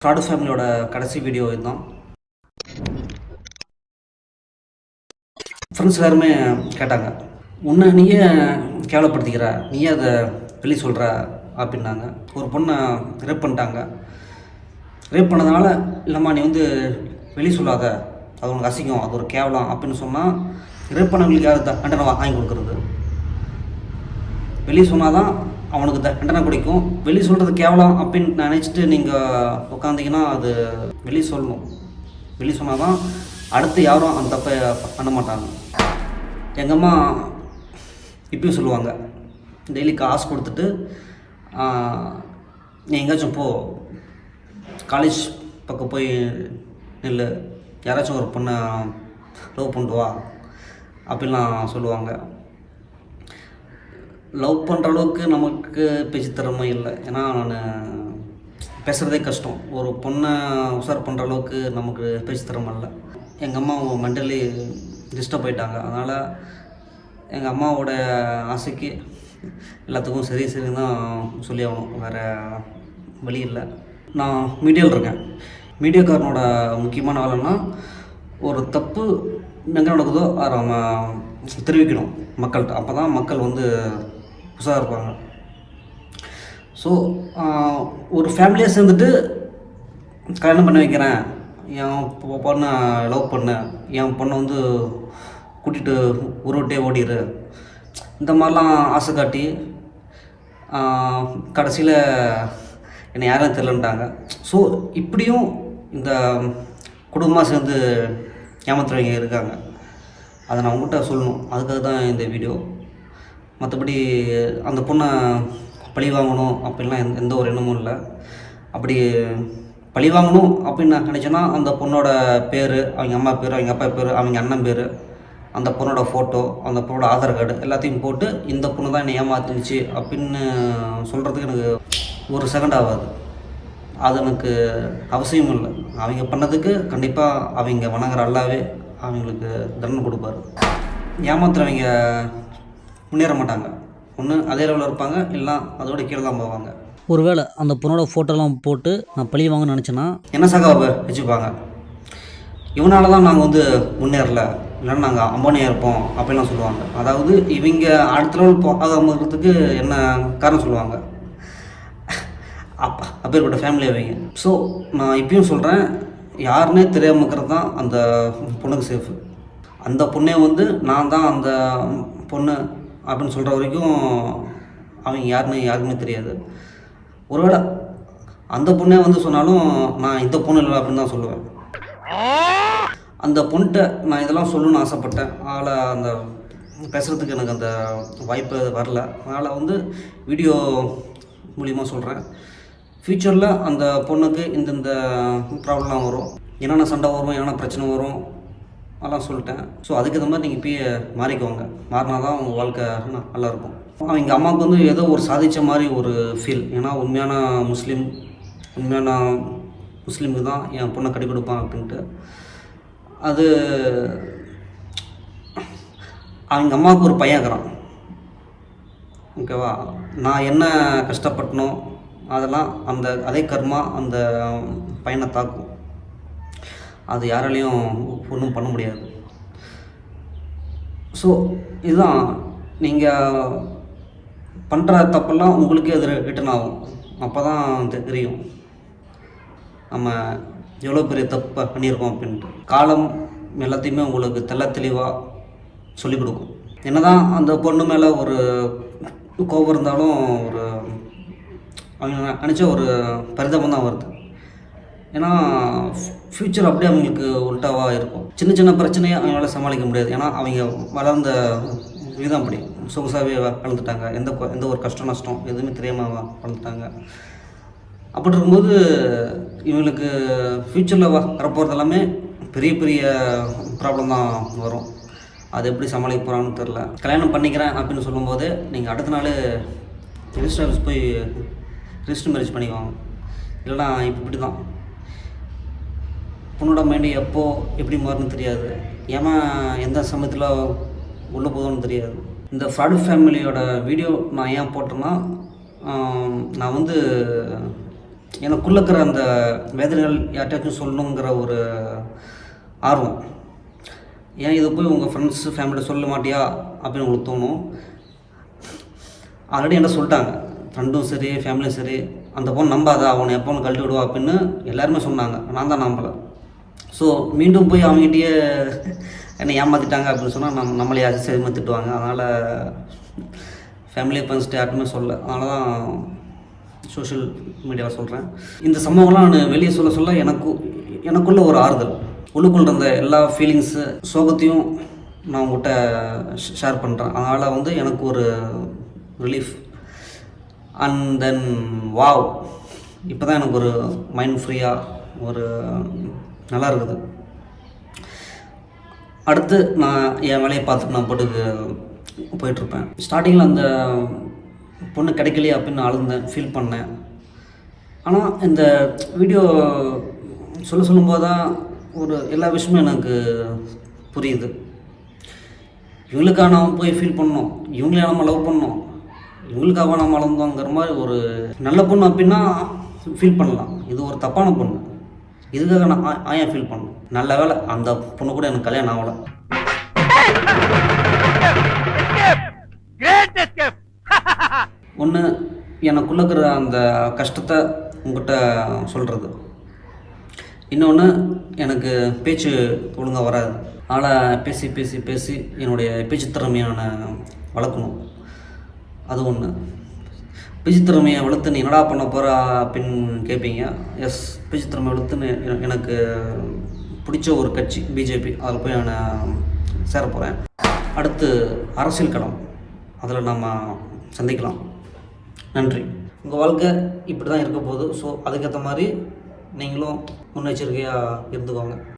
Fraud ஃபேமிலியோட கடைசி video இதுதான். ஃப்ரெண்ட்ஸ் எல்லாருமே கேட்டாங்க, உன்னை நீயே கேவலப்படுத்திக்கிற, நீயே அதை வெளியே சொல்கிற அப்படின்னாங்க. ஒரு பொண்ணை ரேப் பண்ணிட்டாங்க. ரேப் பண்ணதுனால இல்லைம்மா நீ வெளியே சொல்லாத, அது உனக்கு அசிங்கம், அது ஒரு கேவலம் அப்படின்னு சொன்னால் ரேப் பண்ணவங்களுக்கு யார் தண்டனை வாங்கி கொடுக்குறது? வெளியே சொன்னால் தான் அவனுக்கு தண்டனை கிடைக்கும். வெளியே சொல்கிறது கேவலம் அப்படின்னு நினச்சிட்டு நீங்கள் உட்காந்திங்கன்னா அது வெளியே சொல்லணும். வெளியே சொன்னால் தான் அடுத்து யாரும் அந்த தப்பை பண்ண மாட்டாங்க. எங்கள் அம்மா இப்பயும் சொல்லுவாங்க, டெய்லி காசு கொடுத்துட்டு நீ எங்கேயாச்சும் போ, காலேஜ் பக்கம் போய் நில்லு, யாராச்சும் ஒரு பொண்ணை லவ் பண்ணிட்டு வா அப்படின்லாம் சொல்லுவாங்க. லவ் பண்ணுற அளவுக்கு நமக்கு பேச்சு திறமை இல்லை. ஏன்னா நான் பேசுகிறதே கஷ்டம். ஒரு பொண்ணை உஷார் பண்ணுற அளவுக்கு நமக்கு பேச்சு திறமை இல்லை. எங்கள் அம்மா மென்டலி டிஸ்டர்ப் ஆகிட்டாங்க. அதனால் எங்கள் அம்மாவோட ஆசைக்கு எல்லாத்துக்கும் சரி தான் சொல்லி ஆகணும், வேறு வழி இல்லை. நான் மீடியாவில் இருக்கேன். மீடியாக்காரனோட முக்கியமான வேலைன்னா ஒரு தப்பு எங்கே நடக்குதோ அதை நம்ம தெரிவிக்கணும் மக்கள்கிட்ட. அப்போ தான் மக்கள் உஷாராக இருப்பாங்க. ஸோ ஒரு ஃபேமிலியாக சேர்ந்துட்டு கல்யாணம் பண்ணி வைக்கிறேன், என் பொண்ணை லவ் பண்ணேன், என் பொண்ணை கூட்டிகிட்டு ஊரோட்டே ஓடிடு, இந்த மாதிரிலாம் ஆசை காட்டி கடைசியில் என்னை யாரும் தெரிலன்ட்டாங்க. ஸோ இப்படியும் இந்த குடும்பமாக சேர்ந்து ஏமாத்துறவங்க இருக்காங்க. அதை நான் உங்கள்கிட்ட சொல்லணும், அதுக்காக தான் இந்த வீடியோ. மற்றபடி அந்த பொண்ணை பழி வாங்கணும் அப்படின்லாம் எந்த ஒரு எண்ணமும் இல்லை. அப்படி பழி வாங்கணும் அப்படின்னு நான் நினச்சேன்னா அந்த பொண்ணோட பேர், அவங்க அம்மா பேர், அவங்க அப்பா பேர், அவங்க அண்ணன் பேர், அந்த பொண்ணோட ஃபோட்டோ, அந்த பொண்ணோட ஆதார் கார்டு எல்லாத்தையும் போட்டு இந்த பொண்ணு தான் என்னை ஏமாத்துச்சு அப்படின்னு சொல்கிறதுக்கு எனக்கு ஒரு செகண்ட் ஆகாது. அது எனக்கு அவசியம் இல்லை. அவங்க பண்ணதுக்கு கண்டிப்பாக அவங்க வணங்குற அல்லாவே அவங்களுக்கு தண்டனை கொடுப்பாரு. ஏமாத்துறவங்க முன்னேற மாட்டாங்க. ஒன்று அதே லெவலில் இருப்பாங்க, இல்லை அதோட கீழே தான் போவாங்க. ஒருவேளை அந்த பொண்ணோட ஃபோட்டோலாம் போட்டு நான் பழி வாங்கன்னு நினச்சேன்னா என்ன சகாவை வச்சுப்பாங்க, இவனால தான் நாங்கள் முன்னேறல, இல்லைன்னா நாங்கள் அம்பானியாக இருப்போம் அப்படின்லாம் சொல்லுவாங்க. அதாவது இவங்க அடுத்த லெவல் போகாமல் இருக்கிறதுக்கு என்ன காரணம் சொல்லுவாங்க. அப்பேற்பட்ட ஃபேமிலி அவங்க. ஸோ நான் இப்பயும் சொல்கிறேன், யாருன்னே தெரியாமல் இருக்கிறது தான் அந்த பொண்ணுக்கு சேஃபு. அந்த பொண்ணே நான் தான் அந்த பொண்ணு அப்படின்னு சொல்கிற வரைக்கும் அவங்க யாருக்குமே தெரியாது. ஒருவேளை அந்த பொண்ணே சொன்னாலும் நான் இந்த பொண்ணு இல்லை அப்படின்னு தான் சொல்லுவேன். அந்த பொண்ணுகிட்ட நான் இதெல்லாம் சொல்லணும்னு ஆசைப்பட்டேன். அதனால் அந்த பேசுகிறதுக்கு எனக்கு அந்த வாய்ப்பு வரல. அதனால் வீடியோ மூலிமா சொல்கிறேன். ஃப்யூச்சரில் அந்த பொண்ணுக்கு இந்த ப்ராப்ளம்லாம் வரும், என்னென்ன சண்டை வரும், என்னென்ன பிரச்சனை வரும் அதெல்லாம் சொல்லிட்டேன். ஸோ அதுக்கு இந்த மாதிரி நீங்கள் இப்பயே மாறிக்குவாங்க. மாறினா தான் உங்கள் வாழ்க்கை நல்லாயிருக்கும். அவங்க அம்மாவுக்கு ஏதோ ஒரு சாதித்த மாதிரி ஒரு ஃபீல். ஏன்னா உண்மையான முஸ்லீமுக்கு தான் என் பொண்ணை கட்டி கொடுப்பான் அப்படின்ட்டு. அது அவங்க அம்மாவுக்கு ஒரு பையன் இருக்கிறான், ஓகேவா. நான் என்ன கஷ்டப்பட்டனோ அதெல்லாம் அதே கர்மா அந்த பையனை தாக்கும். அது யாராலையும் ஒன்றும் பண்ண முடியாது. ஸோ இதுதான், நீங்கள் பண்ணுற தப்பெல்லாம் உங்களுக்கே அது ரிட்டர்ன் ஆகும். அப்போ தான் தெரியும் நம்ம எவ்வளோ பெரிய தப்பு பண்ணியிருக்கோம் அப்படின்ட்டு. காலம் எல்லாத்தையுமே உங்களுக்கு தெளிவாக சொல்லிக் கொடுக்கும். என்ன தான் அந்த பொண்ணு மேலே ஒரு கோபம் இருந்தாலும் ஒரு அவங்க நினச்ச ஒரு பரிதாபம் தான் வருது. ஏன்னா ஃப்யூச்சர் அப்படியே அவங்களுக்கு உல்ட்டாவாக இருக்கும். சின்ன பிரச்சனையை அவங்களால சமாளிக்க முடியாது. ஏன்னா அவங்க வளர்ந்த விதம் அப்படி சொகுசாகவே வளர்ந்துட்டாங்க. எந்த ஒரு நஷ்டம் எதுவுமே தெரியாமல் வளர்ந்துட்டாங்க. அப்படி இருக்கும்போது இவங்களுக்கு ஃப்யூச்சரில் வரப்போகிறது எல்லாமே பெரிய ப்ராப்ளம் தான் வரும். அது எப்படி சமாளிக்க போகிறான்னு தெரில. கல்யாணம் பண்ணிக்கிறேன் அப்படின்னு சொல்லும்போது நீங்கள் அடுத்த நாள் ரிஜிஸ்டர் ஆஃபீஸ் போய் ரிஜிஸ்டர் மேரேஜ் பண்ணிக்குவாங்க. இல்லைனா இப்படி தான் பொண்ணோட மைண்டு எப்படி மாறுன்னு தெரியாது, ஏமா எந்த சமயத்தில் உள்ளே போதும்னு தெரியாது. இந்த ஃப்ராடு ஃபேமிலியோட வீடியோ நான் ஏன் போட்டேன்னா, நான் எனக்குள்ளே இருக்கிற அந்த வேதனைகள் யார்ட்டாச்சும் சொல்லணுங்கிற ஒரு ஆர்வம். ஏன் இதை போய் உங்கள் ஃப்ரெண்ட்ஸு ஃபேமிலியில் சொல்ல மாட்டியா அப்படின்னு உங்களுக்கு தோணும். ஆல்ரெடி என்ன சொல்லிட்டாங்க, ஃப்ரெண்டும் சரி ஃபேமிலியும் சரி, அந்த பொண்ணு நம்பாத, அவனை எப்போன்னு கழட்டி விடுவா அப்படின்னு எல்லாருமே சொன்னாங்க. நான் தான் நம்பலை. ஸோ மீண்டும் போய் அவங்ககிட்டயே என்னை ஏமாற்றிட்டாங்க அப்படின்னு சொன்னால் நம்மளே யாரும் சரிமா திட்டுவாங்க. அதனால் ஃபேமிலி ஃப்ரெண்ட்ஸ்ட்டு யாருக்குமே சொல்ல, அதனால தான் சோஷியல் மீடியாவில் சொல்கிறேன். இந்த சம்பவம்லாம் நான் வெளியே சொல்ல எனக்குள்ள ஒரு ஆறுதல், உள்ளுக்குள்ள இருந்த எல்லா ஃபீலிங்ஸு சோகத்தையும் நான் உங்கள்கிட்ட ஷேர் பண்ணுறேன். அதனால் வந்து எனக்கு ஒரு ரிலீஃப். அண்ட் தென் வாவ், இப்போ தான் எனக்கு ஒரு மைண்ட் ஃப்ரீயாக ஒரு நல்லா இருக்குது. அடுத்து நான் என் வேலையை பார்த்துட்டு நான் பாட்டுக்கு போயிட்டுருப்பேன். ஸ்டார்டிங்கில் அந்த பொண்ணு கிடைக்கலையே அப்படின்னு அழுந்தேன், ஃபீல் பண்ணேன். ஆனால் இந்த வீடியோ சொல்லும்போது தான் ஒரு எல்லா விஷயமும் எனக்கு புரியுது. இவங்களுக்காக நாம் போய் ஃபீல் பண்ணோம், இவங்களே நம்ம லவ் பண்ணோம், இவங்களுக்காக நம்ம வளர்ந்தோங்கிற மாதிரி ஒரு நல்ல பொண்ணு அப்படின்னா ஃபீல் பண்ணலாம். இது ஒரு தப்பான பொண்ணு, இதுக்காக நான் ஏன் ஃபீல் பண்ணணும். நல்ல வேலை அந்த பொண்ணு கூட எனக்கு கல்யாணம் ஆகலை. ஒன்று, எனக்குள்ள இருக்கிற அந்த கஷ்டத்தை உங்கள்கிட்ட சொல்கிறது. இன்னொன்று, எனக்கு பேச்சு ஒழுங்காக வராது. அதனால் பேசி பேசி பேசி என்னுடைய பேச்சு திறமையை நான் வளர்க்கணும். அது ஒன்று. பேச்சு திறமையை வளர்த்து நீ என்னடா பண்ண போகிற அப்படின்னு கேட்பீங்க. எஸ், பேச்சு திறமையை வளர்த்துன்னு எனக்கு பிடிச்ச ஒரு கட்சி பிஜேபி, அதில் போய் நான் சேர போகிறேன். அடுத்து அரசியல் களம், அதில் நம்ம சந்திக்கலாம். நன்றி. உங்கள் வாழ்க்கை இப்படி தான் இருக்க போகுது. ஸோ அதுக்கேற்ற மாதிரி நீங்களும் முன்னெச்சரிக்கையாக இருந்துக்கோங்க.